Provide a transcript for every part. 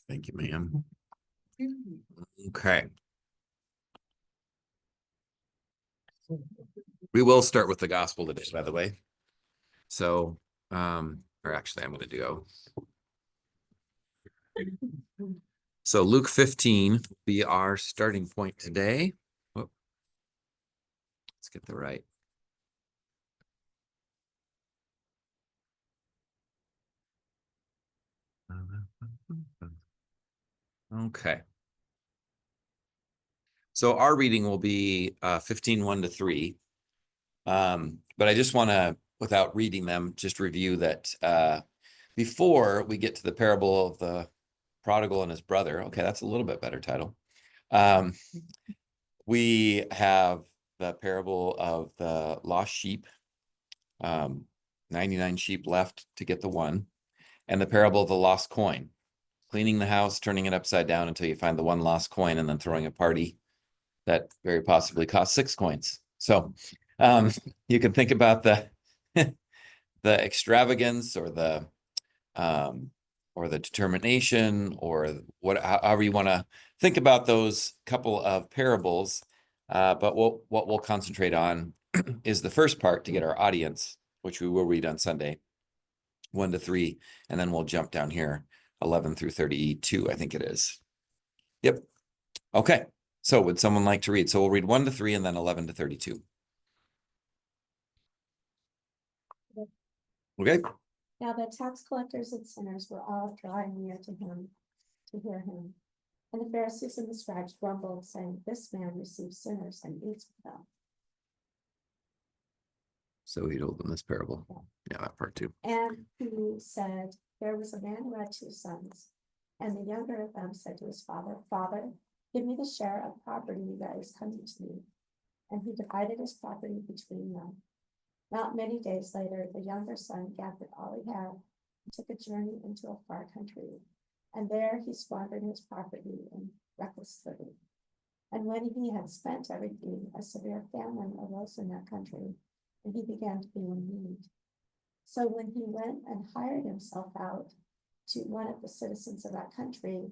Thank you, ma'am. Okay. We will start with the gospel today, by the way. So, or actually, I'm going to go. So Luke 15 will be our starting point today. Whoop. Let's get the right. Okay. So our reading will be 15, 1 to 3. But I just want to, without reading them, just review that before we get to the parable of the prodigal and his brother. Okay, that's a little bit better title. We have the parable of the lost sheep, 99 sheep left to get the one, and the parable of the lost coin, cleaning the house, turning it upside down until you find the one lost coin, and then throwing a party that very possibly cost 6 coins. So you can think about the the extravagance or the determination, or however you want to think about those couple of parables. But what we'll concentrate on is the first part to get our audience, which we will read on Sunday, 1 to 3, and then we'll jump down here, 11 through 32, I think it is. Yep. Okay. So would someone like to read? So we'll read 1 to 3 and then 11 to 32. Okay. Now the tax collectors and sinners were all drawing near to him to hear him. And the Pharisees and the scribes grumbled, saying, "This man receives sinners and eats with them." So he told them this parable. Yeah, that part too. And he said, "There was a man who had 2 sons. And the younger of them said to his father, 'Father, give me the share of property that is coming to me.' And he divided his property between them. Not many days later, the younger son gathered all he had and took a journey into a far country. And there he squandered his property in reckless living. And when he had spent everything, a severe famine arose in that country, and he began to be in need. So when he went and hired himself out to one of the citizens of that country,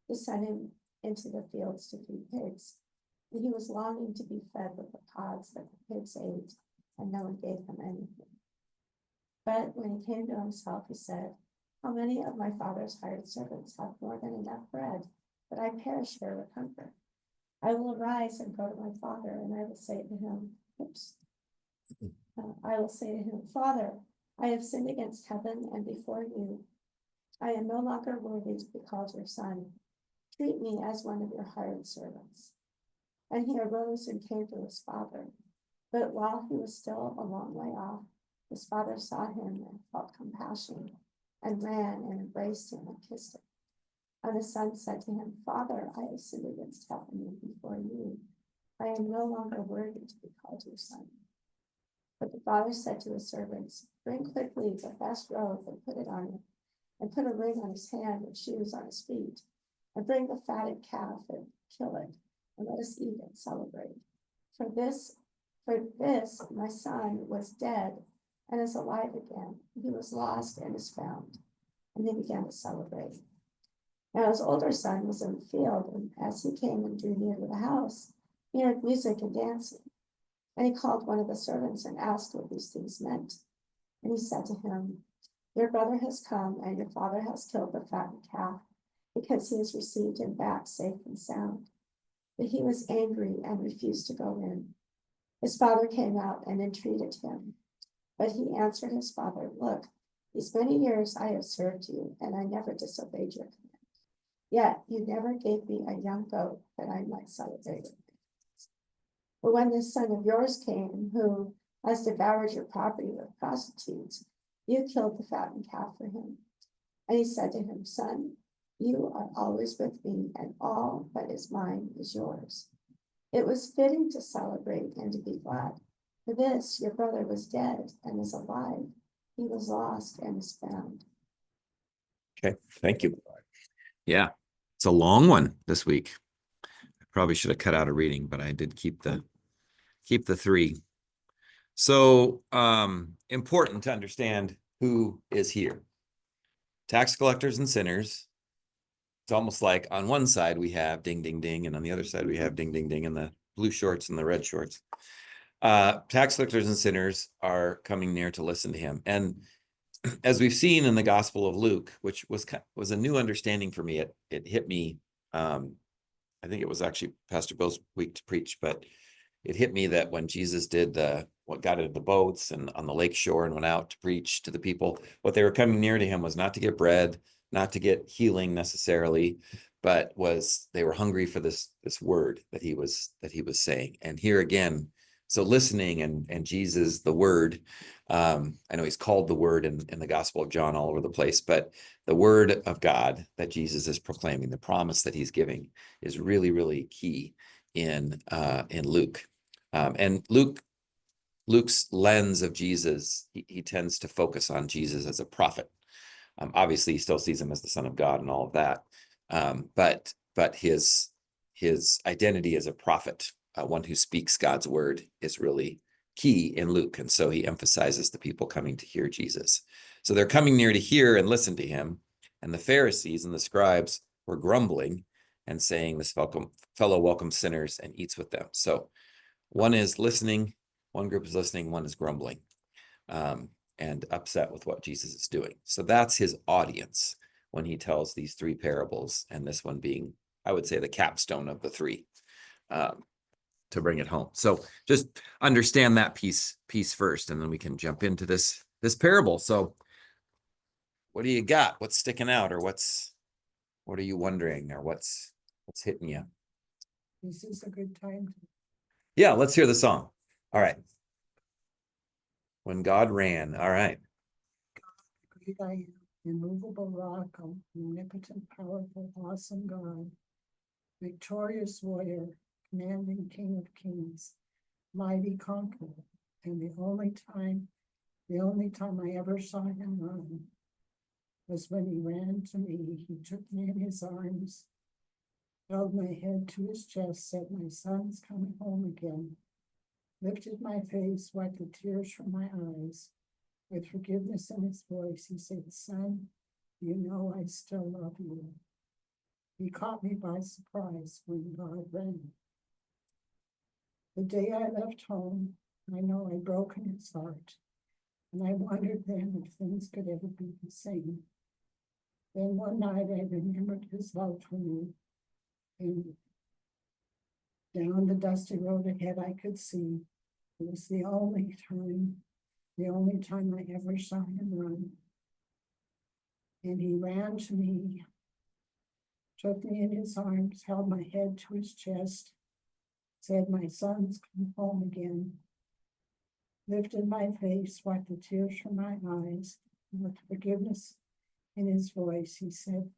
he sent him into the fields to feed pigs. And he was longing to be fed with the pods that the pigs ate, and no one gave him anything. But when he came to himself, he said, 'How many of my father's hired servants have more than enough bread, but I perish here with hunger? I will arise and go to my father, and I will say to him, Father, I have sinned against heaven and before you. I am no longer worthy to be called your son. Treat me as one of your hired servants.' And he arose and came to his father. But while he was still a long way off, his father saw him and felt compassion, and ran and embraced him and kissed him. And the son said to him, 'Father, I have sinned against heaven and before you. I am no longer worthy to be called your son.' But the father said to his servants, 'Bring quickly the best robe and put it on him, and put a ring on his hand and shoes on his feet, and bring the fatted calf and kill it, and let us eat and celebrate. For this my son was dead and is alive again. He was lost and is found.' And they began to celebrate. Now his older son was in the field, and as he came and drew near to the house, he heard music and dancing. And he called one of the servants and asked what these things meant. And he said to him, 'Your brother has come, and your father has killed the fattened calf, because he has received him back safe and sound.' But he was angry and refused to go in. His father came out and entreated him. But he answered his father, 'Look, these many years I have served you, and I never disobeyed your command. Yet you never gave me a young goat that I might celebrate with. But when this son of yours came, who has devoured your property with prostitutes, you killed the fattened calf for him.' And he said to him, 'Son, you are always with me, and all that is mine is yours. It was fitting to celebrate and to be glad. For this, your brother was dead and is alive. He was lost and is found.'" Okay, thank you. Yeah, it's a long one this week. I probably should have cut out a reading, but I did keep the 3. So important to understand who is here. Tax collectors and sinners it's almost like on one side we have ding, ding, ding, and on the other side we have ding, ding, ding, and the blue shorts and the red shorts. Tax collectors and sinners are coming near to listen to him. And as we've seen in the Gospel of Luke, which was a new understanding for me, it hit me. I think it was actually Pastor Bill's week to preach, but it hit me that when Jesus did what got into the boats and on the lake shore and went out to preach to the people, what they were coming near to him was not to get bread, not to get healing necessarily, but they were hungry for this word that he was saying. And here again, so listening and Jesus, the word, I know he's called the word in the Gospel of John all over the place, but the word of God that Jesus is proclaiming, the promise that he's giving, is really, really key in Luke. And Luke's lens of Jesus, he tends to focus on Jesus as a prophet. Obviously, he still sees him as the Son of God and all of that. But his identity as a prophet, one who speaks God's word, is really key in Luke. And so he emphasizes the people coming to hear Jesus. So they're coming near to hear and listen to him. And the Pharisees and the scribes were grumbling and saying, this fellow welcomes sinners and eats with them. So one is listening, one group is listening, one is grumbling and upset with what Jesus is doing. So that's his audience when he tells these three parables, and this one being, I would say, the capstone of the three, to bring it home. So just understand that piece first, and then we can jump into this parable. So what do you got? What's sticking out, or what are you wondering, or what's hitting you? This is a good time. Yeah, let's hear the song. All right. When God ran. All right. Great I am, immovable rock, omnipotent, powerful, awesome God, victorious warrior, commanding King of kings, mighty conqueror, and the only time I ever saw him run was when he ran to me. He took me in his arms, held my head to his chest, said, "My son's coming home again," lifted my face, wiped the tears from my eyes. With forgiveness in his voice, he said, "Son, you know I still love you." He caught me by surprise when God ran. The day I left home, I know I'd broken his heart, and I wondered then if things could ever be the same. Then one night I remembered his love for me, and down the dusty road ahead I could see. It was the only time I ever saw him run. And he ran to me, took me in his arms, held my head to his chest, said, "My son's come home again," lifted my face, wiped the tears from my eyes, and with forgiveness in his voice, he said,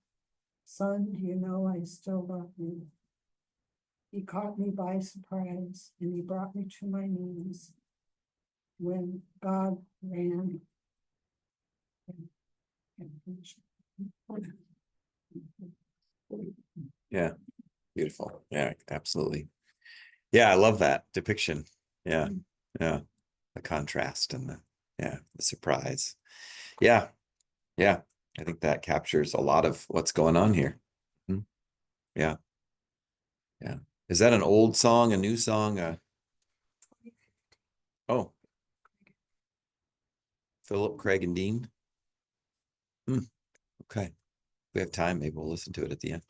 "Son, do you know I still love you?" He caught me by surprise, and he brought me to my knees when God ran. Yeah, beautiful. Yeah, absolutely. Yeah, I love that depiction. Yeah, yeah, the contrast and the surprise. Yeah, yeah, I think that captures a lot of what's going on here. Yeah, yeah. Is that an old song, a new song? Oh, Philip, Craig, and Dean. Okay. If we have time, maybe we'll listen to it at the end.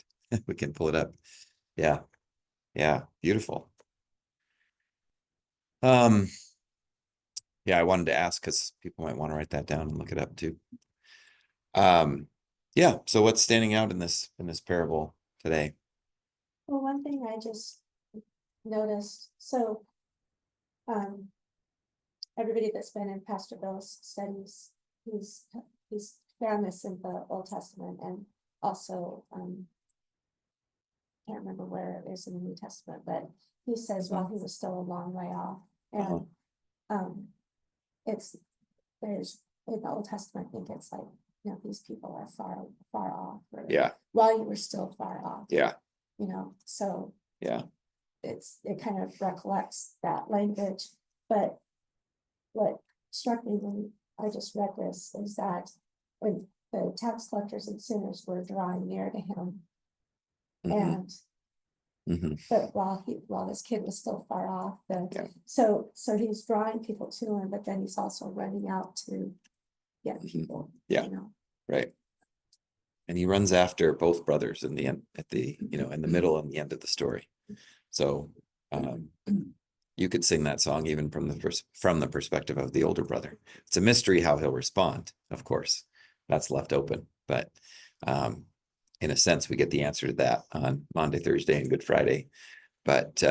We can pull it up. Yeah, yeah, beautiful. Yeah, I wanted to ask because people might want to write that down and look it up too. Yeah, so what's standing out in this parable today? Well, one thing I just noticed, so everybody that's been in Pastor Bill's studies, he's found this in the Old Testament, and also can't remember where it is in the New Testament, but he says while he was still a long way off. And there's in the Old Testament, I think it's like, you know, these people are far off, or Yeah, while you were still far off. yeah, You know, so yeah, it kind of recollects that language. But what struck me when I just read this is that when the tax collectors and sinners were drawing near to him, Mhm. And Mhm. but while this kid was still far off, Yeah. so he's drawing people to him, but then he's also running out to get Mhm. people. Yeah. You know, Right. And he runs after both brothers in the end, at the, in the middle and the end of the story. So you could sing that song even from the perspective of the older brother. It's a mystery how he'll respond, of course. That's left open. But in a sense, we get the answer to that on Maundy, Thursday, and Good Friday. But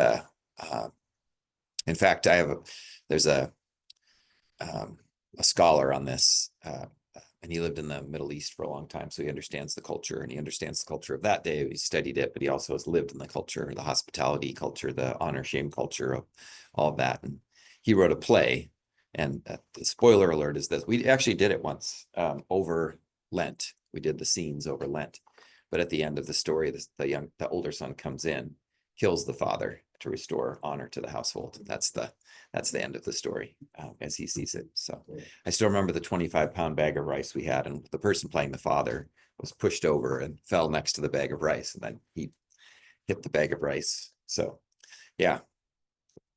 in fact, there's a scholar on this, and he lived in the Middle East for a long time, so he understands the culture, and he understands the culture of that day. He studied it, but he also has lived in the culture, the hospitality culture, the honor shame culture of all of that. And he wrote a play, and the spoiler alert is that we actually did it once over Lent. We did the scenes over Lent, but at the end of the story, the older son comes in, kills the father to restore honor to the household. That's the end of the story as he sees it. So I still remember the 25-pound bag of rice we had, and the person playing the father was pushed over and fell next to the bag of rice, and then he hit the bag of rice. So yeah,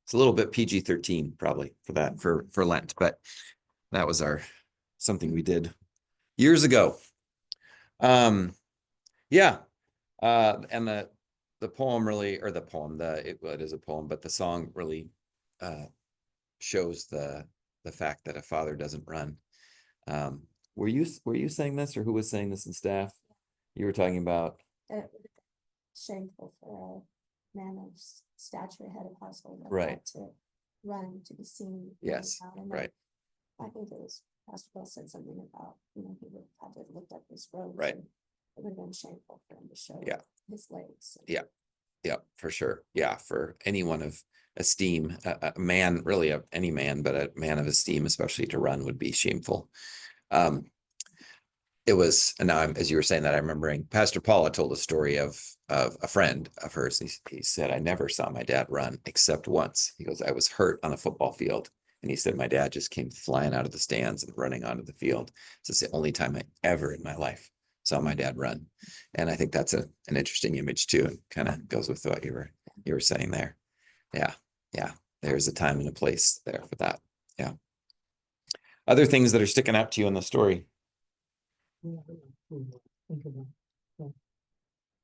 it's a little bit PG-13 probably for that for Lent, but that was something we did years ago. Yeah. And the poem really, or the poem, it is a poem, but the song really shows the fact that a father doesn't run. Were you saying this, or who was saying this in staff? You were talking about, it would have been shameful for a man of stature, head of household, like Right. that to run to be seen. Yes, And right. I think it was Pastor Bill said something about, he would have had to lift up his robes. Right. And it would have been shameful for him to show Yeah. his legs. Yeah. Yeah, for sure. Yeah, for anyone of esteem, a man, really any man, but a man of esteem, especially to run, would be shameful. It was, and now as you were saying that, I'm remembering Pastor Paula told a story of a friend of hers. He said, I never saw my dad run except once. He goes, I was hurt on a football field. And he said, my dad just came flying out of the stands and running onto the field. So it's the only time I ever in my life saw my dad run. And I think that's an interesting image too, and kind of goes with what you were saying there. Yeah. Yeah. There's a time and a place there for that. Yeah. Other things that are sticking out to you in the story. Think about that.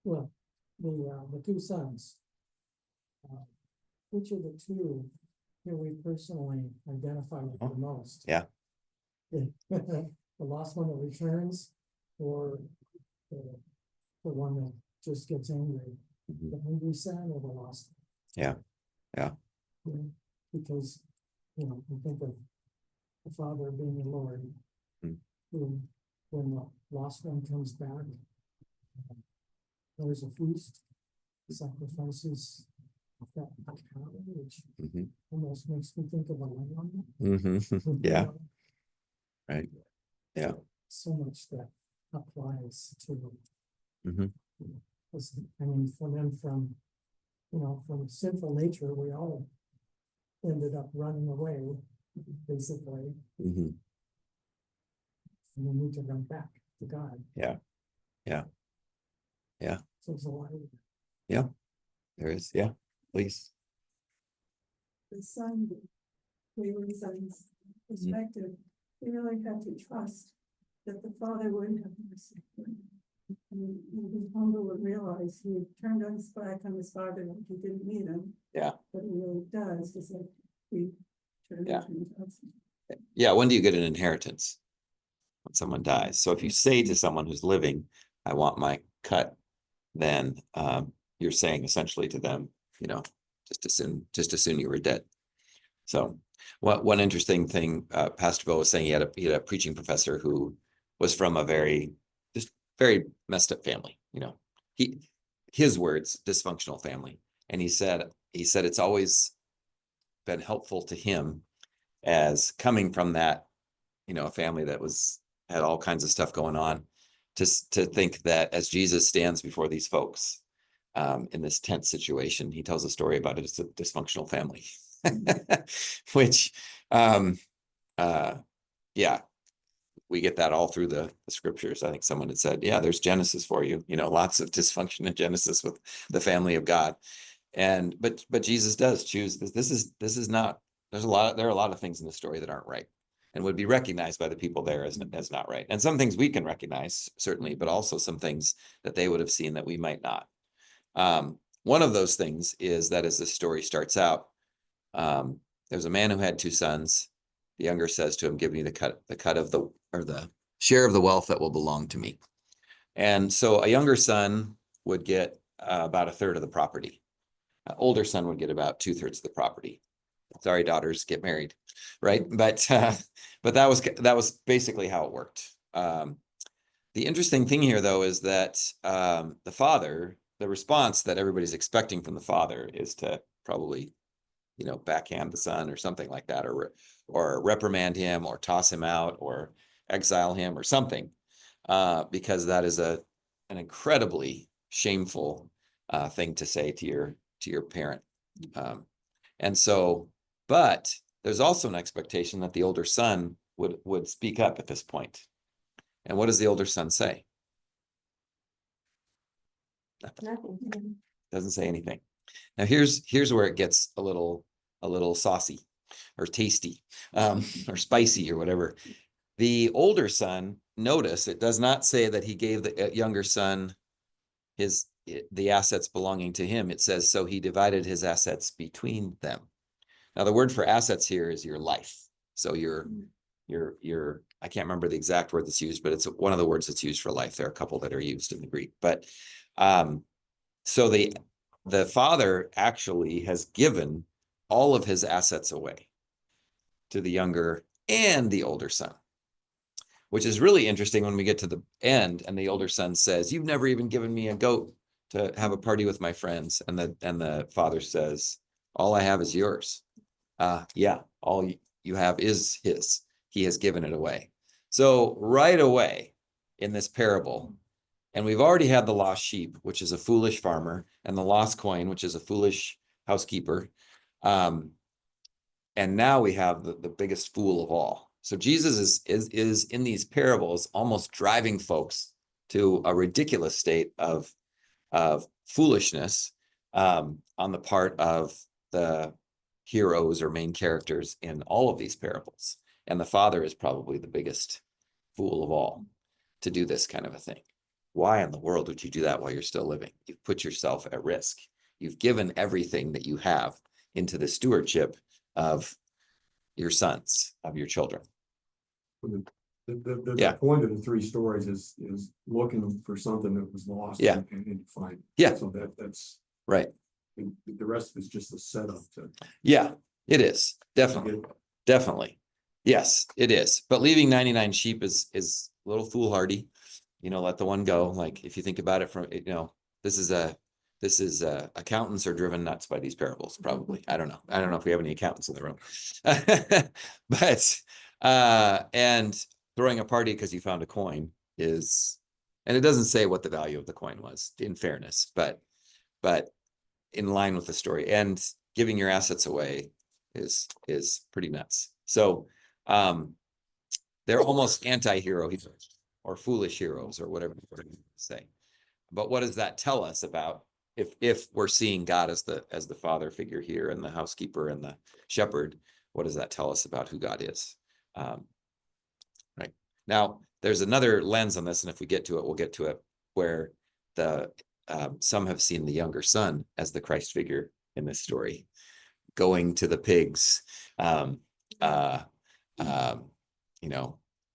Well, the two sons. Which of the two can we personally identify with the most? Yeah. The lost one that returns, or the one that just gets angry? Mhm. The hungry son or the lost? Yeah. Yeah. Because, I think of the Father being the Lord, Mm. who, when the lost one comes back, there's a feast, sacrifices that cow, which Mhm. almost makes me think of a lamb. Mhm. Yeah. Right. Yeah. So much that applies to, Mhm. I mean, for them from sinful nature, we all ended up running away, basically, Mhm. and we need to run back to God. Yeah. Yeah. Yeah. So there's a lot of Yeah. There is. Yeah. Please. The son, wayward son's perspective, he really had to trust that the father would have mercy. And he humble would realize he had turned on his back on his father like he didn't need him. Yeah. But he really does, just like we turn Yeah. into us. Yeah. When do you get an inheritance? When someone dies. So if you say to someone who's living, I want my cut, then you're saying essentially to them, just assume you were dead. So one interesting thing, Pastor Bo was saying, he had a preaching professor who was from a very messed up family, his words, dysfunctional family. And he said it's always been helpful to him as coming from that, a family that had all kinds of stuff going on, to think that as Jesus stands before these folks in this tense situation, he tells a story about a dysfunctional family, which, yeah, we get that all through the scriptures. I think someone had said, yeah, there's Genesis for you, lots of dysfunction in Genesis with the family of God. But Jesus does choose this. This is not, there are a lot of things in the story that aren't right and would be recognized by the people there as not right. And some things we can recognize, certainly, but also some things that they would have seen that we might not. One of those things is that as the story starts out, there's a man who had 2 sons. The younger says to him, give me the cut of the share of the wealth that will belong to me. And so a younger son would get about 1/3 of the property. An older son would get about 2/3 of the property. Sorry, daughters, get married, right? But that was basically how it worked. The interesting thing here, though, is that the father, the response that everybody's expecting from the father is to probably, backhand the son or something like that, or reprimand him, or toss him out, or exile him, or something, because that is an incredibly shameful thing to say to your parent. And so, but there's also an expectation that the older son would speak up at this point. And what does the older son say? Nothing. Doesn't say anything. Now here's where it gets a little saucy or tasty, or spicy or whatever. The older son, notice it does not say that he gave the younger son the assets belonging to him. It says, so he divided his assets between them. Now the word for assets here is your life. So your I can't remember the exact word that's used, but it's one of the words that's used for life. There are a couple that are used in the Greek, but so the father actually has given all of his assets away to the younger and the older son, which is really interesting when we get to the end and the older son says, you've never even given me a goat to have a party with my friends. And the father says, all I have is yours. Yeah, all you have is his. He has given it away. So right away in this parable, and we've already had the lost sheep, which is a foolish farmer, and the lost coin, which is a foolish housekeeper. And now we have the biggest fool of all. So Jesus is in these parables almost driving folks to a ridiculous state of foolishness on the part of the heroes or main characters in all of these parables. And the father is probably the biggest fool of all to do this kind of a thing. Why in the world would you do that while you're still living? You've put yourself at risk. You've given everything that you have into the stewardship of your sons, of your children. The point of the 3 stories is looking for something that was lost, Yeah. and find it. Yeah. So that's right. The rest is just a setup to. Yeah, it is. Definitely. Yes, it is. But leaving 99 sheep is a little foolhardy. Let the one go. Like if you think about it from, this is accountants are driven nuts by these parables, probably. I don't know if we have any accountants in the room. But and throwing a party because you found a coin is, and it doesn't say what the value of the coin was, in fairness, but in line with the story, and giving your assets away is pretty nuts. So they're almost anti-hero heroes or foolish heroes or whatever you say. But what does that tell us about if we're seeing God as the father figure here and the housekeeper and the shepherd? What does that tell us about who God is? Right now, there's another lens on this, and if we get to it, we'll get to it, where some have seen the younger son as the Christ figure in this story, going to the pigs,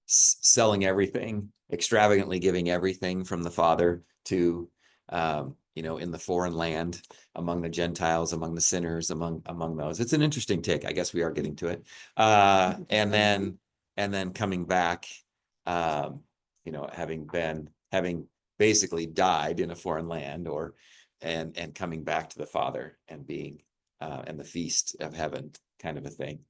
selling everything, extravagantly giving everything from the father to, in the foreign land, among the Gentiles, among the sinners, among those. It's an interesting take. I guess we are getting to it. And then coming back, having basically died in a foreign land, and coming back to the Father and being and the feast of heaven kind of a thing.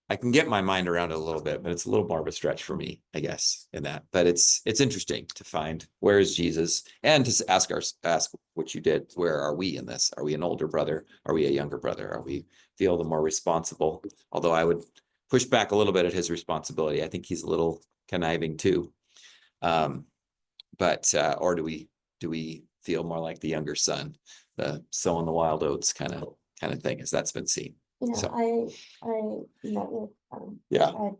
I can get my mind around it a little bit, but it's a little more of a stretch for me, I guess, in that. But it's interesting to find, where is Jesus, and to ask what you did. Where are we in this? Are we an older brother? Are we a younger brother? Are we feel the more responsible? Although I would push back a little bit at his responsibility. I think he's a little conniving too. But or do we feel more like the younger son, the sowing the wild oats kind of thing, as that's been seen? You know, So. I met with, Yeah. I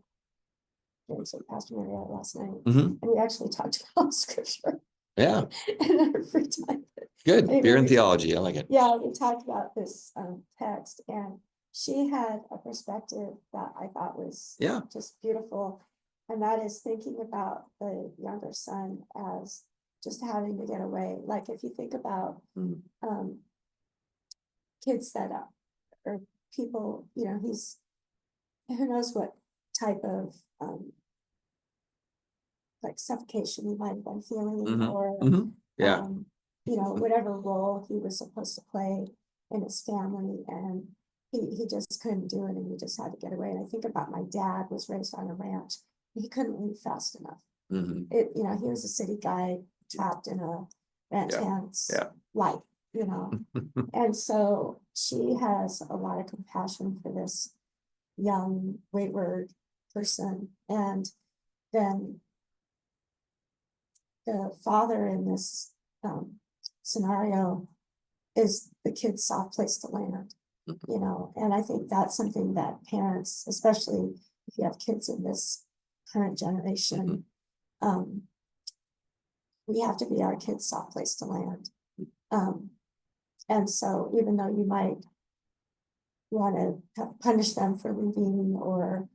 went to Pastor Marriott last night, Mhm. and we actually talked about scripture Yeah, in our free time. good. Anyway, Beer and we talked- theology. I like it. Yeah, we talked about this text, and she had a perspective that I thought was Yeah. just beautiful. And that is thinking about the younger son as just having to get away. Like if you think about Mm. kids that or people, you know, who knows what type of like suffocation he might have been feeling, Mhm. or Mhm. Yeah. you know, whatever role he was supposed to play in his family, and he just couldn't do it, and he just had to get away. And I think about my dad was raised on a ranch. He couldn't leave fast enough. Mhm. You know, he was a city guy trapped in a ranch Yeah, hand's yeah. life, you know. And so she has a lot of compassion for this young wayward person. And then the father in this scenario is the kid's soft place to land, you know. And I think that's something that parents, especially if you have kids in this current generation, we have to be our kids' soft place to land. And so even though you might want to punish them for leaving, or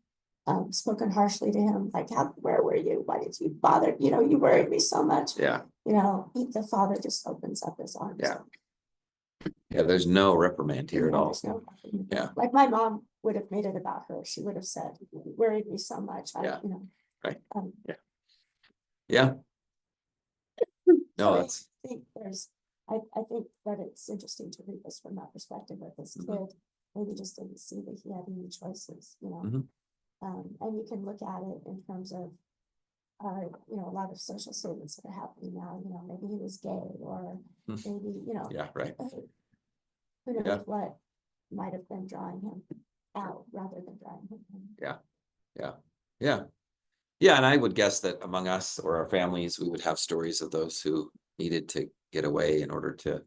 spoken harshly to him, like, where were you? Why did you bother? You know, you worried me so much. Yeah. You know, the father just opens up his arms. Yeah. Yeah. There's no reprimand here at all. There's no- Yeah. Like my mom would have made it about her. She would have said, "You worried me so much." Yeah. You know. Right. Yeah. Yeah. No, So that's. I think I think that it's interesting to read this from that perspective of this Mhm. kid. Maybe just didn't see that he had any choices, you know. Mhm. And you can look at it in terms of, you know, a lot of social statements that are happening now. You know, maybe he was gay, or Mhm. maybe, you know, Yeah. Right. who knows Yeah. what might have been drawing him out rather than drawing him in. Yeah. Yeah. Yeah. Yeah. And I would guess that among us or our families, we would have stories of those who needed to get away in order to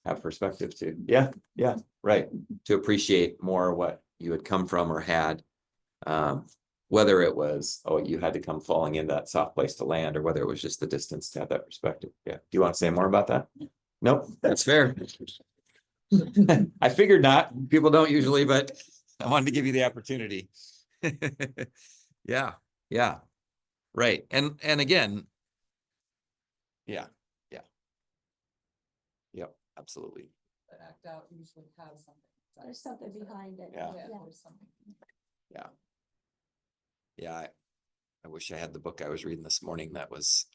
have perspective too. Yeah. Yeah. Right. To appreciate more what you had come from or had. Whether it was, oh, you had to come falling into that soft place to land, or whether it was just the distance to have that perspective. Yeah. Do you want to say more about that? Nope, that's fair. I figured not. People don't usually, but I wanted to give you the opportunity. Yeah. Yeah. Right. And again, yeah. Yeah. Yep. Absolutely. The act out usually has something. There's something behind it. Yeah. There's something. Yeah. Yeah. I wish I had the book I was reading this morning. That was,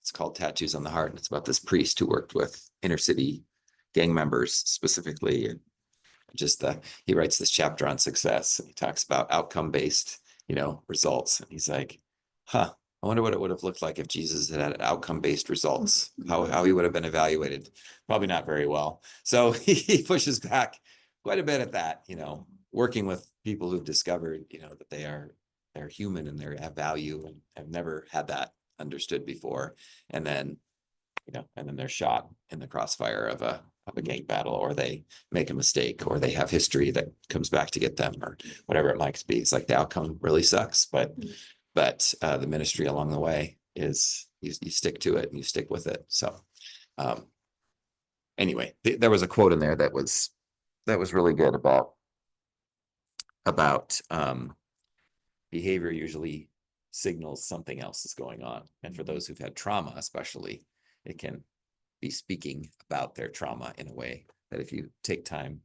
it's called Tattoos on the Heart. And it's about this priest who worked with inner city gang members specifically. And just, he writes this chapter on success, and he talks about outcome-based, you know, results. And he's like, I wonder what it would have looked like if Jesus had outcome-based results, how he would have been evaluated. Probably not very well. So he pushes back quite a bit at that, you know, working with people who've discovered, you know, that they're human and they have value and have never had that understood before. And then, you know, and then they're shot in the crossfire of a gang battle, or they make a mistake, or they have history that comes back to get them, or whatever it might be. It's like the outcome really sucks, but the ministry along the way is you stick to it and you stick with it. So anyway, there was a quote in there that was really good about behavior usually signals something else is going on. And for those who've had trauma, especially, it can be speaking about their trauma in a way that if you take time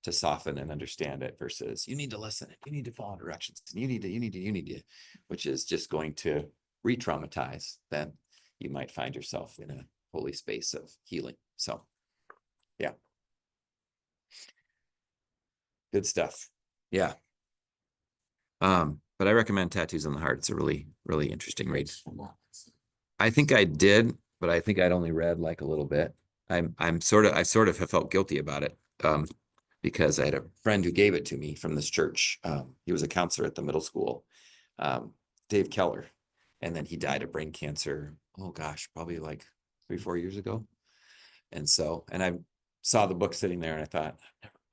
to soften and understand it, versus you need to listen, you need to follow directions, and you need to, which is just going to re-traumatize, then you might find yourself in a holy space of healing. So yeah. Good stuff. Yeah. But I recommend Tattoos on the Heart. It's a really, really interesting read. I think I did, but I think I'd only read like a little bit. I sort of have felt guilty about it. because I had a friend who gave it to me from this church. He was a counselor at the middle school, Dave Keller. And then he died of brain cancer. Oh gosh, probably like 3-4 years ago. And so, and I saw the book sitting there and I thought,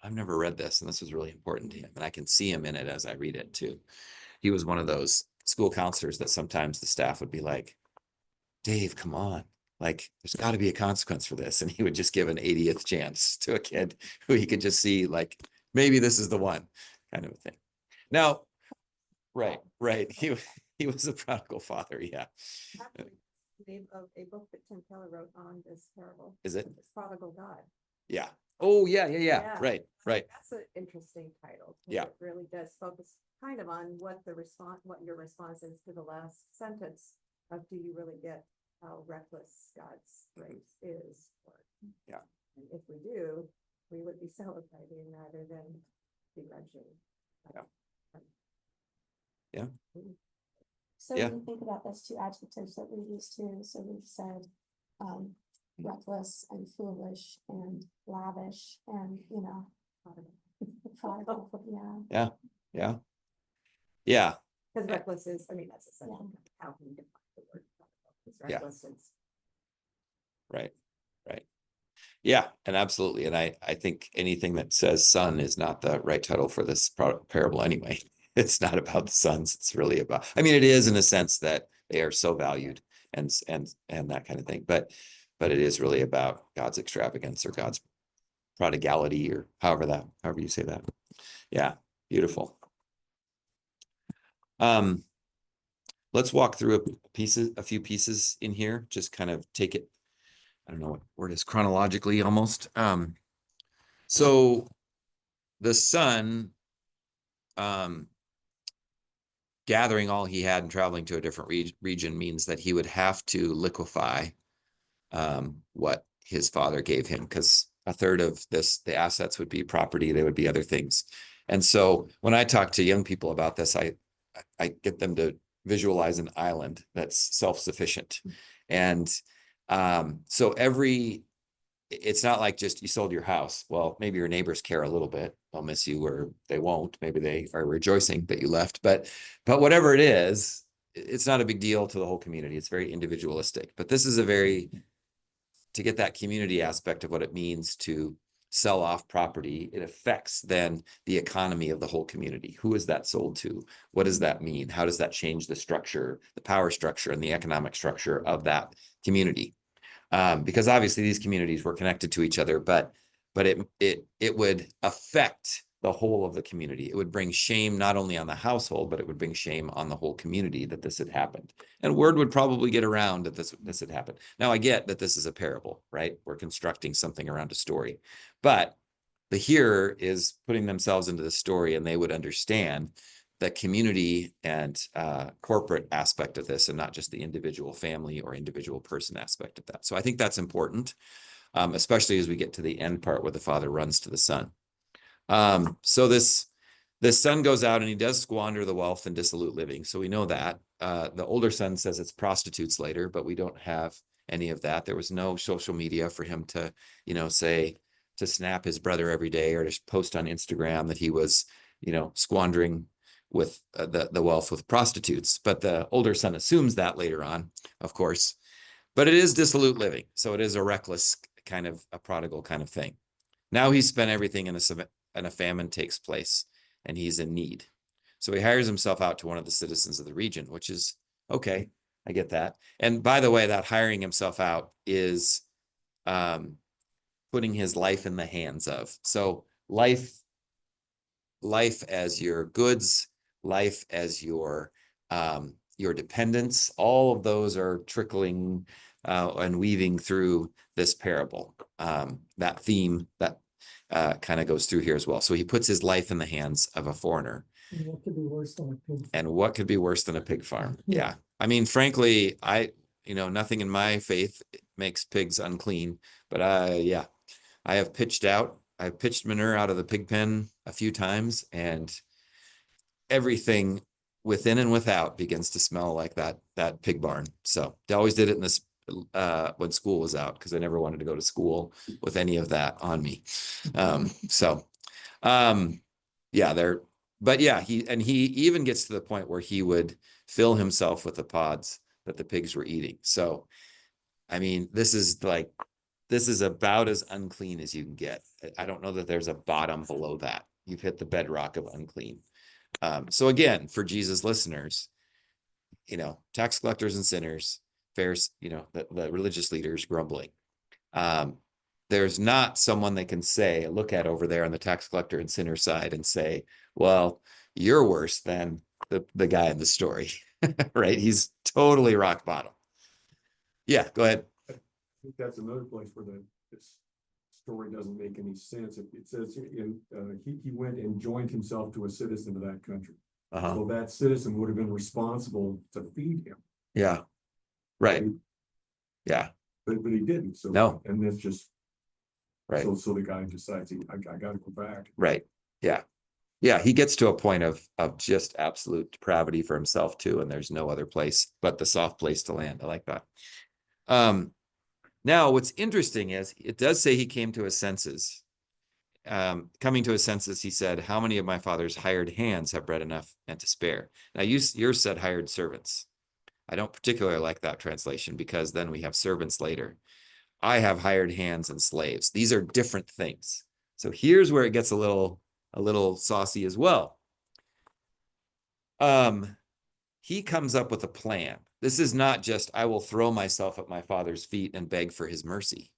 I've never read this. And this was really important to him. And I can see him in it as I read it too. He was one of those school counselors that sometimes the staff would be like, Dave, come on. Like, there's got to be a consequence for this. And he would just give an 80th chance to a kid who he could just see, like, maybe this is the one kind of a thing. Now, right. He was a prodigal father. Yeah. Actually, name of a book that Tim Keller wrote on this parable. Is it? It's Prodigal God. Yeah. Oh, yeah. Yeah. Right. That's an interesting title. 'Cause Yeah. It really does focus kind of on what your response is to the last sentence of, do you really get how reckless God's grace is? Yeah. And if we do, we would be celebrating rather than begrudging. Yeah. Yeah. So Yeah. when you think about those two adjectives that we used too, so we've said reckless and foolish and lavish and, you know, prodigal, yeah. Yeah. Yeah. Because reckless is, I mean, that's essentially how we define the word prodigal. It's Yeah. reckless, it's Right. Yeah, and absolutely. And I think anything that says son is not the right title for this parable anyway. It's not about the sons. It's really about, I mean, it is in a sense that they are so valued and that kind of thing. But it is really about God's extravagance or God's prodigality, or however you say that. Yeah, beautiful. Let's walk through a few pieces in here, just kind of take it, I don't know what word is, chronologically almost. So the son, gathering all he had and traveling to a different region means that he would have to liquefy what his father gave him, because a third of the assets would be property, they would be other things. And so when I talk to young people about this, I get them to visualize an island that's self-sufficient. And so it's not like just you sold your house. Well, maybe your neighbors care a little bit. They'll miss you, or they won't. Maybe they are rejoicing that you left. But whatever it is, it's not a big deal to the whole community. It's very individualistic. But this is to get that community aspect of what it means to sell off property, it affects then the economy of the whole community. Who is that sold to? What does that mean? How does that change the structure, the power structure, and the economic structure of that community? Because obviously these communities were connected to each other, but it would affect the whole of the community. It would bring shame not only on the household, but it would bring shame on the whole community that this had happened. And word would probably get around that this had happened. Now I get that this is a parable, right? We're constructing something around a story, but the hearer is putting themselves into the story, and they would understand the community and corporate aspect of this, and not just the individual family or individual person aspect of that. So I think that's important, especially as we get to the end part where the father runs to the son. So this son goes out and he does squander the wealth and dissolute living. So we know that. The older son says it's prostitutes later, but we don't have any of that. There was no social media for him to, say, to snap his brother every day or to post on Instagram that he was, squandering with the wealth with prostitutes. But the older son assumes that later on, of course. But it is dissolute living. So it is a reckless kind of a prodigal kind of thing. Now he's spent everything and a famine takes place and he's in need. So he hires himself out to one of the citizens of the region, which is okay. I get that. And by the way, that hiring himself out is putting his life in the hands of. So life as your goods, life as your dependence, all of those are trickling and weaving through this parable. That theme that kind of goes through here as well. So he puts his life in the hands of a foreigner. And what could be worse than a pig? And what could be worse than a pig farm? Yeah. Yeah. I mean, frankly, nothing in my faith makes pigs unclean, but I've pitched manure out of the pig pen a few times, and everything within and without begins to smell like that pig barn. So they always did it in this when school was out, because I never wanted to go to school with any of that on me. So Yeah, but yeah, he even gets to the point where he would fill himself with the pods that the pigs were eating. So, I mean, this is about as unclean as you can get. I don't know that there's a bottom below that. You've hit the bedrock of unclean. So again, for Jesus listeners, tax collectors and sinners, the religious leaders grumbling. There's not someone they can look at over there on the tax collector and sinner side and say, well, you're worse than the guy in the story, right? He's totally rock bottom. Yeah, go ahead. I think that's another place where this story doesn't make any sense. It says he went and joined himself to a citizen of that country. So that citizen would have been responsible to feed him. Yeah. Right. Yeah. But he didn't. So no. And that's just right. So the guy decides I gotta go back. Right. Yeah. Yeah. He gets to a point of just absolute depravity for himself too. And there's no other place but the soft place to land. I like that. Now what's interesting is it does say he came to his senses. Coming to his senses, he said, how many of my father's hired hands have bread enough and to spare? Now yours said hired servants. I don't particularly like that translation because then we have servants later. I have hired hands and slaves. These are different things. So here's where it gets a little saucy as well. He comes up with a plan. This is not just, I will throw myself at my father's feet and beg for his mercy.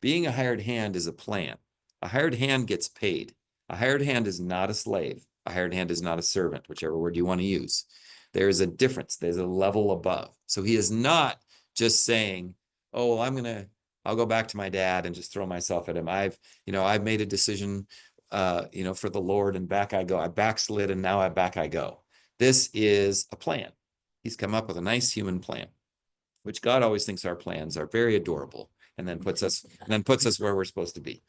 Being a hired hand is a plan. A hired hand gets paid. A hired hand is not a slave. A hired hand is not a servant, whichever word you want to use. There is a difference. There's a level above. So he is not just saying, oh, well, I'll go back to my dad and just throw myself at him. I've made a decision, for the Lord, and back I go. I backslid and now back I go. This is a plan. He's come up with a nice human plan, which God always thinks our plans are very adorable, and then puts us where we're supposed to be.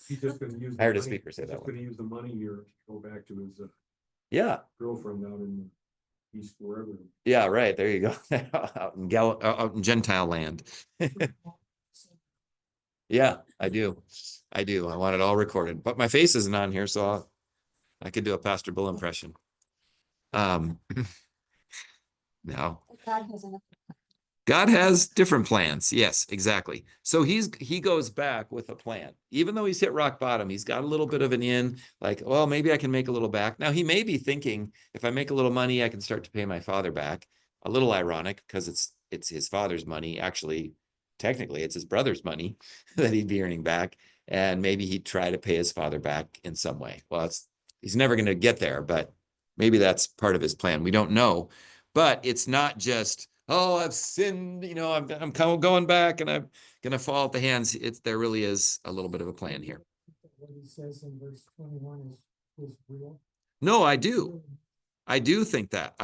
He's just going to use. I heard a speaker say that. He's going to use the money here to go back to his girlfriend out in East wherever. Yeah, right. There you go. out in Gentile land. Yeah, I do. I want it all recorded, but my face isn't on here, so I could do a Pastor Bill impression. No. God has different plans. Yes, exactly. So he goes back with a plan. Even though he's hit rock bottom, he's got a little bit of an in, like, well, maybe I can make a little back. Now he may be thinking, if I make a little money, I can start to pay my father back. A little ironic because it's his father's money. Actually, technically, it's his brother's money that he'd be earning back. And maybe he'd try to pay his father back in some way. Well, he's never going to get there, but maybe that's part of his plan. We don't know. But it's not just, oh, I've sinned, I'm going back and I'm going to fall at the hands. There really is a little bit of a plan here. What he says in verse 21 is real. No, I do. I do think that.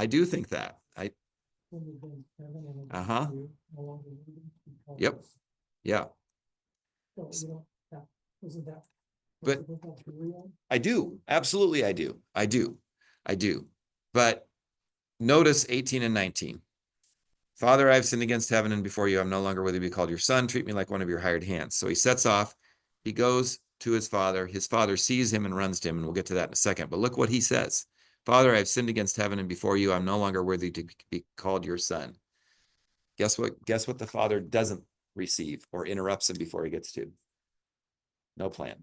Yep. Yeah. But I do. Absolutely, I do. But notice 18 and 19. Father, I've sinned against heaven and before you. I'm no longer worthy to be called your son. Treat me like one of your hired hands. So he sets off. He goes to his father. His father sees him and runs to him, and we'll get to that in a second. But look what he says. Father, I've sinned against heaven and before you. I'm no longer worthy to be called your son. Guess what the father doesn't receive or interrupts him before he gets to? No plan.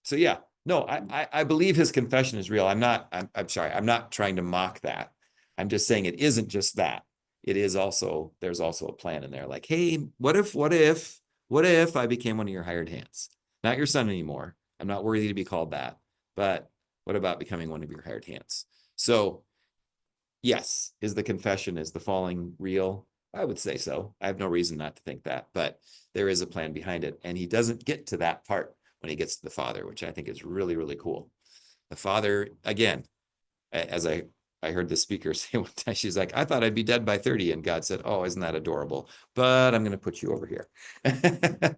So yeah, no, I believe his confession is real. I'm sorry. I'm not trying to mock that. I'm just saying it isn't just that. It is also, there's also a plan in there. Like, hey, what if I became one of your hired hands? Not your son anymore. I'm not worthy to be called that. But what about becoming one of your hired hands? So yes, is the confession, is the falling real? I would say so. I have no reason not to think that, but there is a plan behind it. And he doesn't get to that part when he gets to the father, which I think is really, really cool. The father, again, as I heard the speaker say one time, she's like, I thought I'd be dead by 30. And God said, oh, isn't that adorable? But I'm going to put you over here.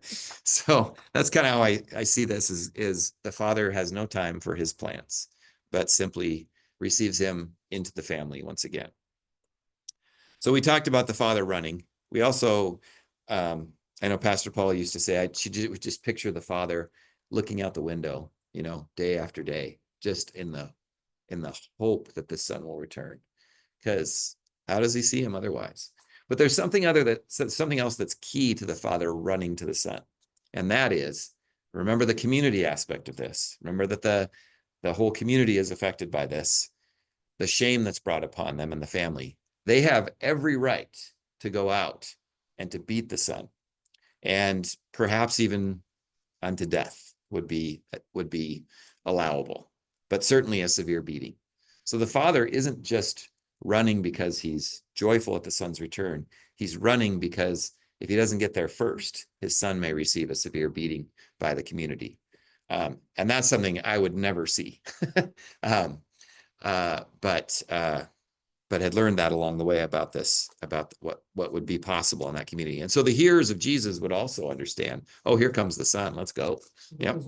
So that's kind of how I see this is the father has no time for his plans, but simply receives him into the family once again. So we talked about the father running. We also, I know Pastor Paul used to say, she would just picture the father looking out the window you know, day after day, just in the hope that the son will return. Because how does he see him otherwise? But there's something something else that's key to the father running to the son. And that is, remember the community aspect of this. Remember that the whole community is affected by this, the shame that's brought upon them and the family. They have every right to go out and to beat the son, and perhaps even unto death would be allowable, but certainly a severe beating. So the father isn't just running because he's joyful at the son's return. He's running because if he doesn't get there first, his son may receive a severe beating by the community. And that's something I would never see. But had learned that along the way about this, about what would be possible in that community. And so the hearers of Jesus would also understand, oh, here comes the son, let's go. Yep.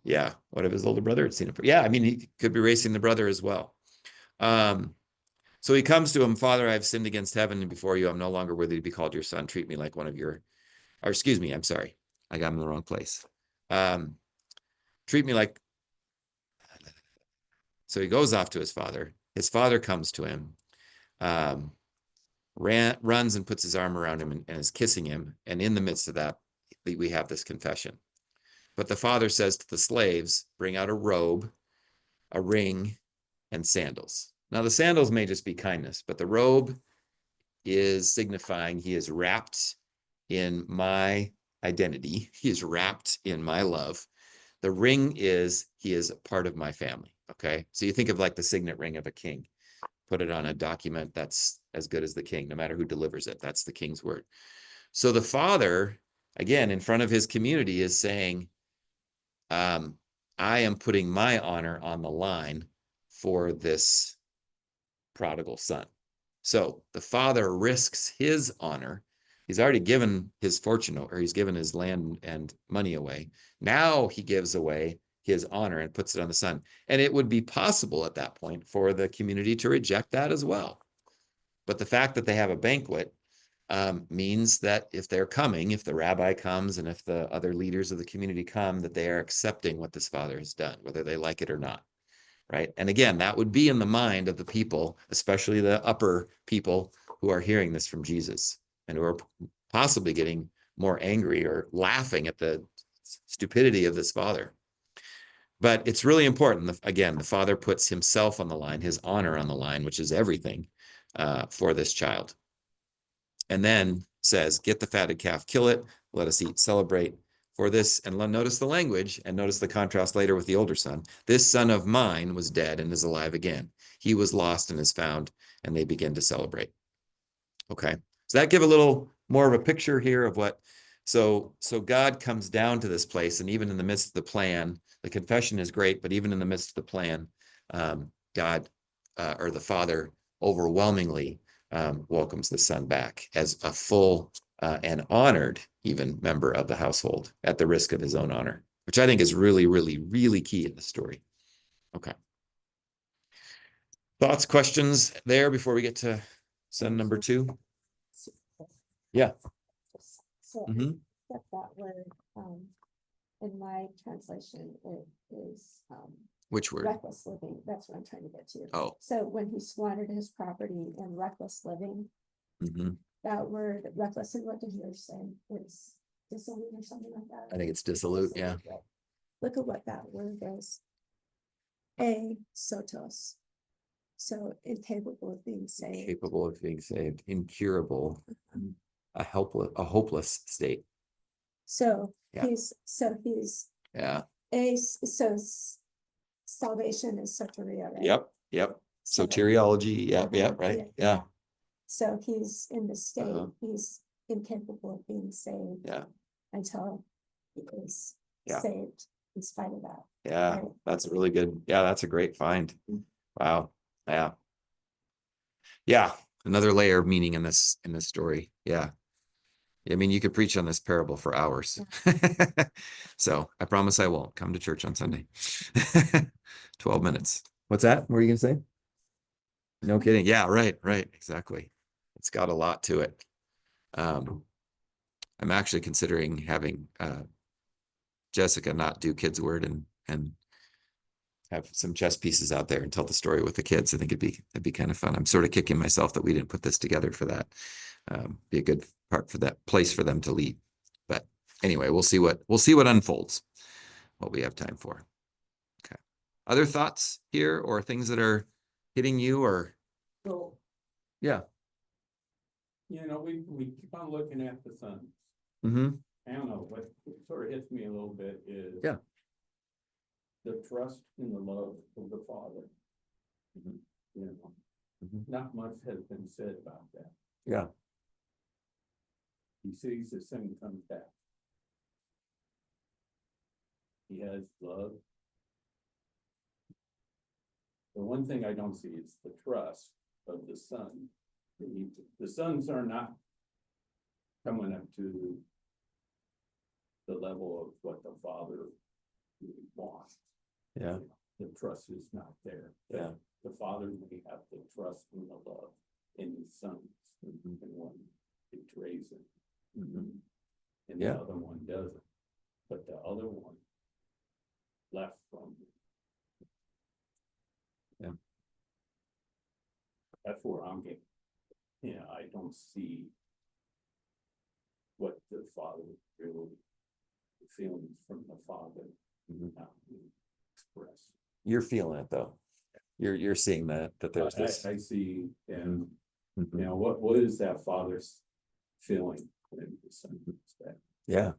Yeah. What if his older brother had seen him? Yeah, I mean, he could be racing the brother as well. So he comes to him, Father, I have sinned against heaven and before you. I'm no longer worthy to be called your son. Treat me like one of your, or excuse me, I'm sorry. I got him in the wrong place. Treat me like, so he goes off to his father. His father comes to him, runs and puts his arm around him and is kissing him. And in the midst of that, we have this confession. But the father says to the slaves, bring out a robe, a ring, and sandals. Now, the sandals may just be kindness, but the robe is signifying he is wrapped in my identity. He is wrapped in my love. The ring is he is a part of my family. Okay. So you think of like the signet ring of a king. Put it on a document that's as good as the king, no matter who delivers it. That's the king's word. So the father, again, in front of his community is saying, I am putting my honor on the line for this prodigal son. So the father risks his honor. He's already given his fortune, or he's given his land and money away. Now he gives away his honor and puts it on the son. And it would be possible at that point for the community to reject that as well. But the fact that they have a banquet means that if they're coming, if the rabbi comes and if the other leaders of the community come, that they are accepting what this father has done, whether they like it or not. Right. And again, that would be in the mind of the people, especially the upper people who are hearing this from Jesus and who are possibly getting more angry or laughing at the stupidity of this father. But it's really important. Again, the father puts himself on the line, his honor on the line, which is everything for this child. And then says, get the fatted calf, kill it, let us eat, celebrate. For this, and notice the language, and notice the contrast later with the older son. This son of mine was dead and is alive again. He was lost and is found, and they begin to celebrate. Okay, so that give a little more of a picture here of what, so God comes down to this place, and even in the midst of the plan, the confession is great, but even in the midst of the plan, God, or the father, overwhelmingly welcomes the son back as a full and honored even member of the household at the risk of his own honor, which I think is really, really, really key in the story. Okay. Thoughts, questions there before we get to son number 2? Yeah. So Mhm. that word, in my translation, it is, Which word? reckless living. That's what I'm trying to get to. Oh. So when he squandered his property in reckless living, Mhm. that word reckless, and what did yours say? It's dissolute or something like that? I think it's dissolute, yeah. Right. Look at what that word is. Sotos. So incapable of being saved. Capable of being saved, incurable, a hopeless state. So Yeah. he's Yeah. salvation is soteria, right? Yep. So- Soteriology. Yep. Right. Yeah. So he's in the state, Uh-huh. he's incapable of being saved. Yeah. Until he is Yeah. saved in spite of that. Yeah. Right. That's a really good. Yeah. That's a great find. Wow. Yeah. Yeah. Another layer of meaning in this story. Yeah. I mean, you could preach on this parable for hours. So I promise I won't. Come to church on Sunday. 12 minutes. What's that? What were you gonna say? No kidding. Yeah, right. Exactly. It's got a lot to it. I'm actually considering having Jessica not do kids word and have some chess pieces out there and tell the story with the kids. I think it'd be kind of fun. I'm sort of kicking myself that we didn't put this together for that. Be a good part for that place for them to lead. But anyway, we'll see what unfolds, what we have time for. Okay. Other thoughts here or things that are hitting you or So, yeah. you know, we keep on looking at the sun. Mm-hmm. I don't know, what sort of hits me a little bit is. Yeah. The trust in the love of the Father. Mhm. You know, Mhm. not much has been said about that. Yeah. He sees his son comes back. He has love. The one thing I don't see is the trust of the son. The sons are not coming up to the level of what the father really wants. Yeah. The trust is not there. Yeah. The father may have the trust and the love in his sons, and one betrays him. And Yeah. the other one doesn't, but the other one left from him. Yeah. That's where I'm getting. Yeah, I don't see what the father really, the feelings from the father express. You're feeling it though. You're seeing that there's this. I see, and Mhm. you know, what is that father's feeling when the son comes back? Yeah.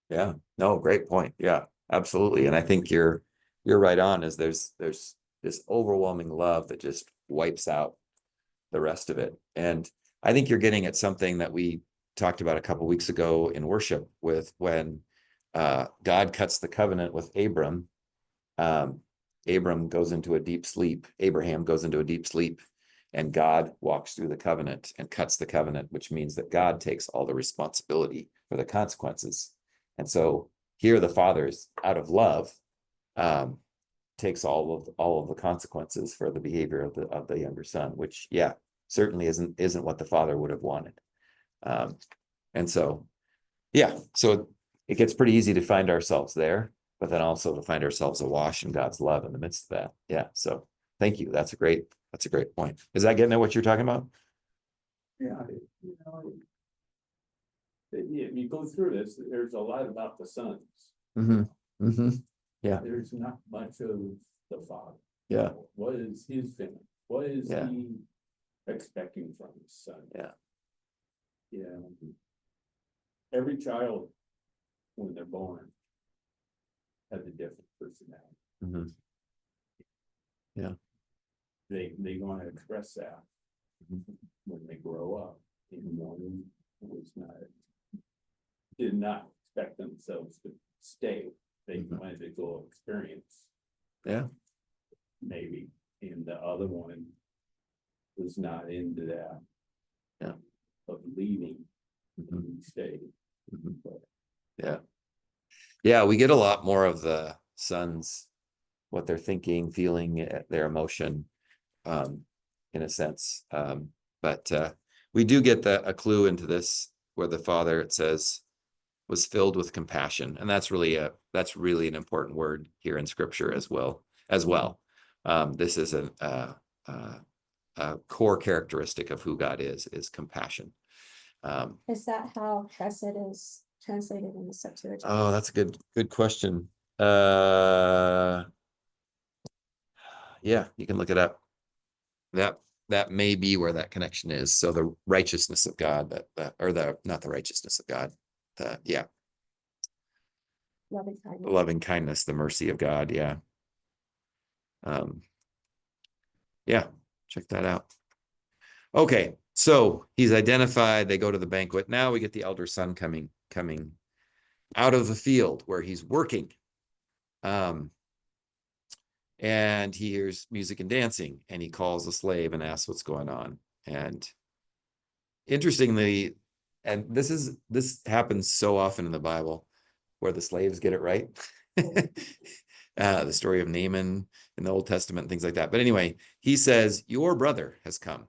Yeah. No, great point. Yeah, absolutely. And I think you're right on, is there's this overwhelming love that just wipes out the rest of it. And I think you're getting at something that we talked about a couple weeks ago in worship with when God cuts the covenant with Abram. Abraham goes into a deep sleep, and God walks through the covenant and cuts the covenant, which means that God takes all the responsibility for the consequences. And so here the father's out of love, takes all of the consequences for the behavior of the younger son, which certainly isn't what the father would have wanted. And so so it gets pretty easy to find ourselves there, but then also to find ourselves awash in God's love in the midst of that. Yeah. So thank you. That's a great point. Is that getting at what you're talking about? Yeah, you know, you go through this, there's a lot about the sons. Mm-hmm. Mm-hmm. Yeah. There's not much of the father. Yeah. What is his feeling? What is Yeah. he expecting from his son? Yeah. Yeah. Every child, when they're born, has a different personality. Mm-hmm. Yeah. They want to express that Mhm. when they grow up. Even one was did not expect themselves to stay. They Mhm. wanted to go experience. Yeah. Maybe, and the other one was not into that. Yeah. Of leaving, Mhm. and stayed. Mhm. But Yeah. Yeah, we get a lot more of the sons, what they're thinking, feeling, their emotion, in a sense. But we do get a clue into this where the father, it says, was filled with compassion, and that's really an important word here in Scripture as well. This is a core characteristic of who God is compassion. Is that how chesed is translated in the Septuagint? Oh, that's a good question. Yeah, you can look it up. That may be where that connection is. So the righteousness of God, not the righteousness of God, Loving the kindness. loving kindness, the mercy of God. Yeah. Check that out. Okay, so he's identified. They go to the banquet. Now we get the elder son coming out of the field where he's working. And he hears music and dancing, and he calls a slave and asks what's going on. And interestingly, and this happens so often in the Bible, where the slaves get it right. The story of Naaman in the Old Testament and things like that. But anyway, he says, your brother has come,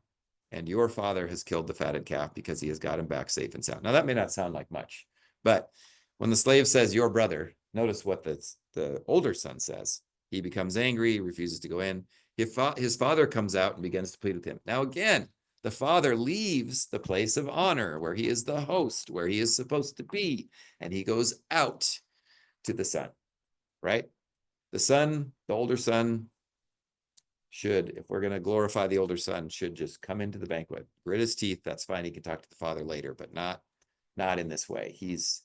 and your father has killed the fatted calf because he has got him back safe and sound. Now that may not sound like much, but when the slave says your brother, notice what the older son says. He becomes angry, refuses to go in. His father comes out and begins to plead with him. Now, again, the father leaves the place of honor where he is the host, where he is supposed to be, and he goes out to the son, right? The son, the older son, should, if we're going to glorify the older son, should just come into the banquet, grit his teeth. That's fine. He can talk to the father later, but not in this way. He's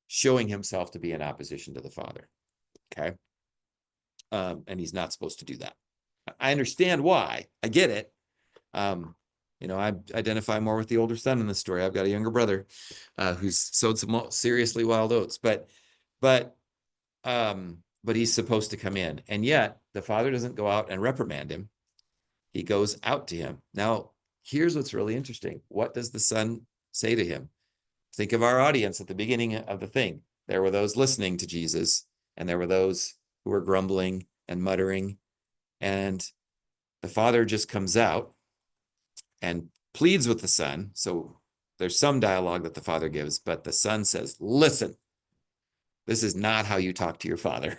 showing himself to be in opposition to the father. Okay. And he's not supposed to do that. I understand why. I get it. I identify more with the older son in this story. I've got a younger brother who's sowed some seriously wild oats, but he's supposed to come in. And yet the father doesn't go out and reprimand him. He goes out to him. Now, here's what's really interesting. What does the son say to him? Think of our audience at the beginning of the thing. There were those listening to Jesus, and there were those who were grumbling and muttering. And the father just comes out and pleads with the son. So there's some dialogue that the father gives, but the son says, listen, this is not how you talk to your father.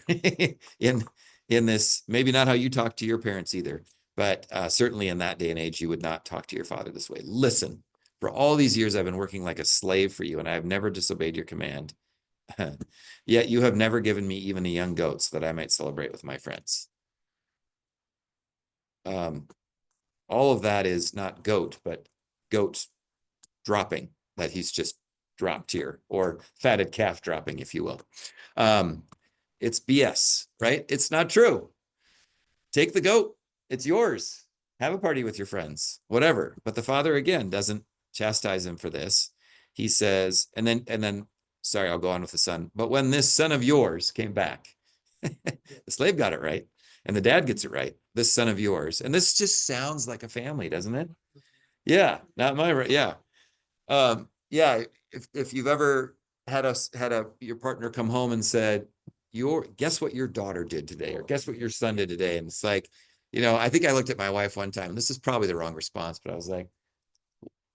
in this, maybe not how you talk to your parents either, but certainly in that day and age, you would not talk to your father this way. Listen, for all these years, I've been working like a slave for you, and I have never disobeyed your command. Yet you have never given me even a young goat so that I might celebrate with my friends. All of that is not goat, but goat dropping that he's just dropped here, or fatted calf dropping, if you will. It's BS, right? It's not true. Take the goat. It's yours. Have a party with your friends, whatever. But the father, again, doesn't chastise him for this. He says, and then, sorry, I'll go on with the son. But when this son of yours came back, the slave got it right, and the dad gets it right. This son of yours. And this just sounds like a family, doesn't it? Yeah, not my right. Yeah. Yeah. If you've ever had your partner come home and said, guess what your daughter did today, or guess what your son did today. And it's like, I think I looked at my wife one time, and this is probably the wrong response, but I was like,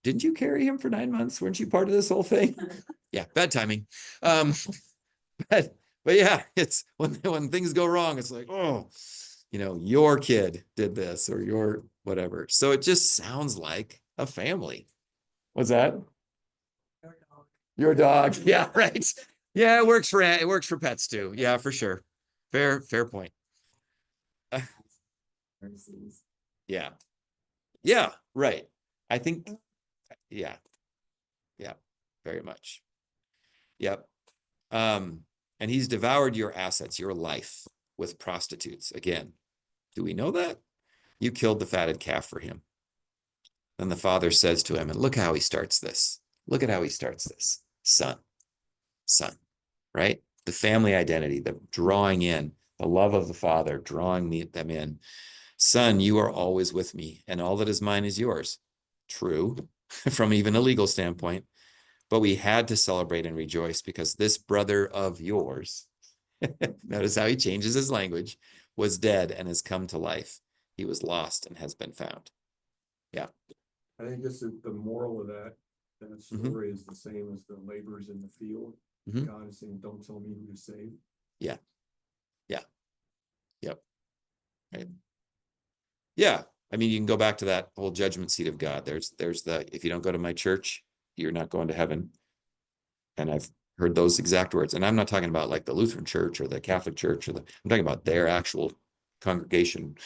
didn't you carry him for 9 months? Weren't you part of this whole thing? Yeah. Bad timing. But yeah, it's when things go wrong, it's like, oh, your kid did this, or your whatever. So it just sounds like a family. What's that? Your dog. Yeah, right. Yeah, it works for pets too. Yeah, for sure. Fair point. Yeah. Yeah, right. I think, yeah, very much. Yep. And he's devoured your assets, your life, with prostitutes. Again, do we know that? You killed the fatted calf for him. Then the father says to him, and look how he starts this. Look at how he starts this. Son, right? The family identity, the drawing in, the love of the father, drawing them in. Son, you are always with me, and all that is mine is yours. True, from even a legal standpoint, but we had to celebrate and rejoice because this brother of yours, notice how he changes his language, was dead and has come to life. He was lost and has been found. Yeah. I think this is the moral of that story is the same as the laborers in the field. God is saying, don't tell me who to save. Yeah. Yep. Right. Yeah. I mean, you can go back to that whole judgment seat of God. There's if you don't go to my church, you're not going to heaven. And I've heard those exact words. And I'm not talking about like the Lutheran church or the Catholic church, I'm talking about their actual congregation.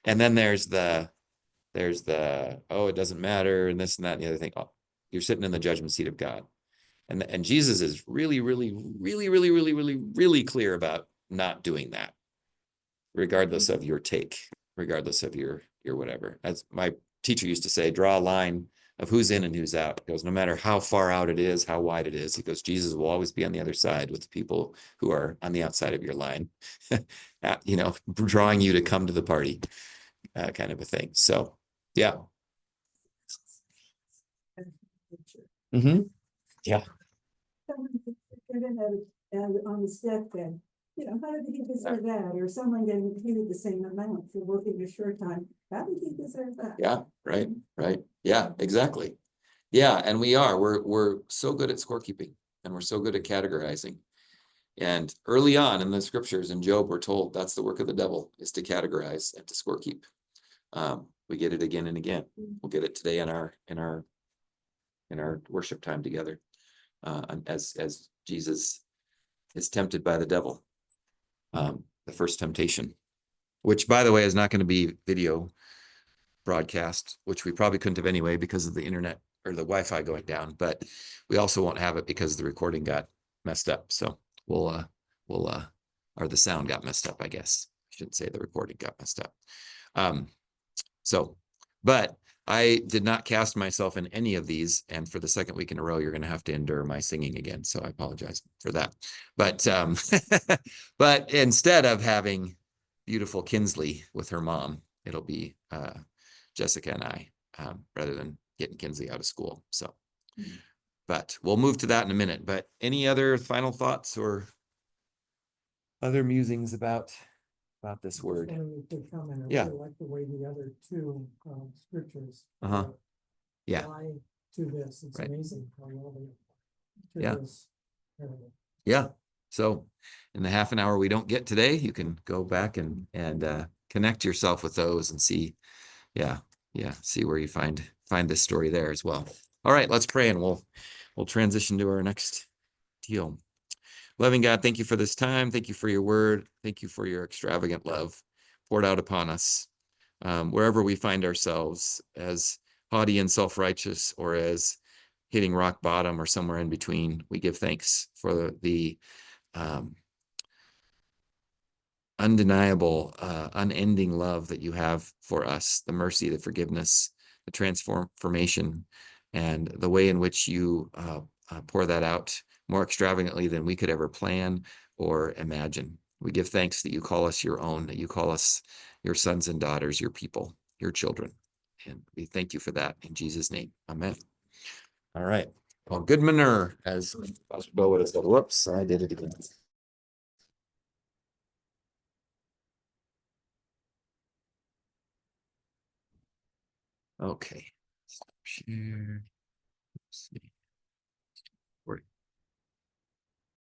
And then there's the, oh, it doesn't matter, and this and that and the other thing. Oh, you're sitting in the judgment seat of God. And Jesus is really, really, really, really, really, really, really clear about not doing that, regardless of your take, regardless of your whatever. As my teacher used to say, draw a line of who's in and who's out. He goes, no matter how far out it is, how wide it is, he goes, Jesus will always be on the other side with the people who are on the outside of your line, drawing you to come to the party, kind of a thing. So, yeah. Yeah. Someone could get in on the deathbed, how did he deserve that? Or someone getting paid the same amount for working a short time, how did he deserve that? Yeah, right. Yeah, exactly. Yeah, and we're so good at scorekeeping, and we're so good at categorizing. And early on in the scriptures in Job, we're told that's the work of the devil, is to categorize and to scorekeep. We get it again and again. We'll get it today in our worship time together, as Jesus is tempted by the devil. The first temptation, which, by the way, is not going to be video broadcast, which we probably couldn't have anyway because of the internet or the Wi-Fi going down, but we also won't have it because the recording got messed up. So or the sound got messed up, I guess. I shouldn't say the recording got messed up. But I did not cast myself in any of these, and for the second week in a row, you're going to have to endure my singing again. So I apologize for that. But but instead of having beautiful Kinsley with her mom, it'll be Jessica and I, rather than getting Kinsley out of school. So, but we'll move to that in a minute. But any other final thoughts or other musings about this word? Yeah. Like the way the other two scriptures. Yeah. Apply to this. It's Right. amazing how well they Yeah. this parable. Yeah. So in the half an hour we don't get today, you can go back and connect yourself with those and see, see where you find this story there as well. All right, let's pray and we'll transition to our next deal. Loving God, thank you for this time. Thank you for your word. Thank you for your extravagant love poured out upon us. Wherever we find ourselves, as haughty and self-righteous, or as hitting rock bottom, or somewhere in between, we give thanks for the undeniable, unending love that you have for us, the mercy, the forgiveness, the transformation, and the way in which you pour that out more extravagantly than we could ever plan or imagine. We give thanks that you call us your own, that you call us your sons and daughters, your people, your children. And we thank you for that in Jesus' name. Amen. All right. Well, good manure, as Pastor Bill would have said. Whoops, I did it again. Okay. Stop share. Let's see.